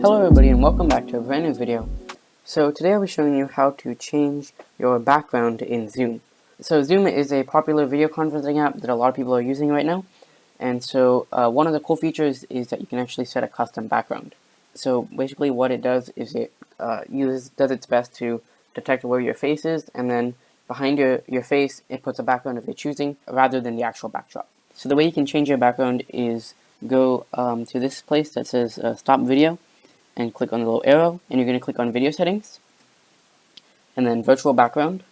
Hello everybody and welcome back to a brand new video. So today I'll be showing you how to change your background in Zoom. So Zoom is a popular video conferencing app that a lot of people are using right now. And so one of the cool features is that you can actually set a custom background. So basically what it does is it does its best to detect where your face is, and then behind your face it puts a background of your choosing rather than the actual backdrop. So the way you can change your background is go to this place that says stop video, and click on the little arrow, and you're going to click on video settings and then virtual background,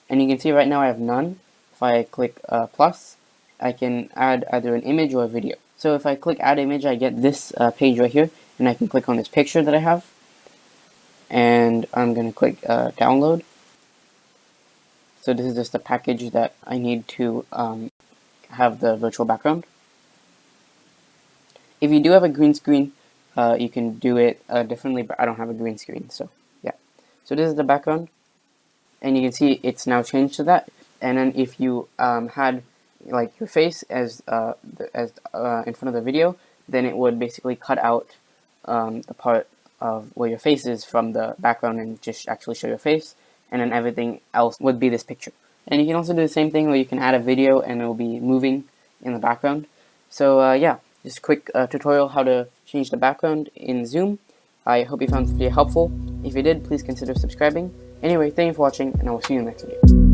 and you can see right now I have none. If I click plus, I can add either an image or a video. So if I click add image, I get this page right here, and I can click on this picture that I have, and I'm going to click download. So this is just a package that I need to have the virtual background. If you do have a green screen, you can do it differently, but I don't have a green screen, so yeah. So this is the background, and you can see it's now changed to that. And then if you had like your face as in front of the video, then it would basically cut out the part of where your face is from the background and just actually show your face, and then everything else would be this picture. And you can also do the same thing where you can add a video and it will be moving in the background. So yeah, just a quick tutorial how to change the background in Zoom. I hope you found this video helpful. If you did, please consider subscribing. Anyway, thank you for watching, and I will see you in the next video.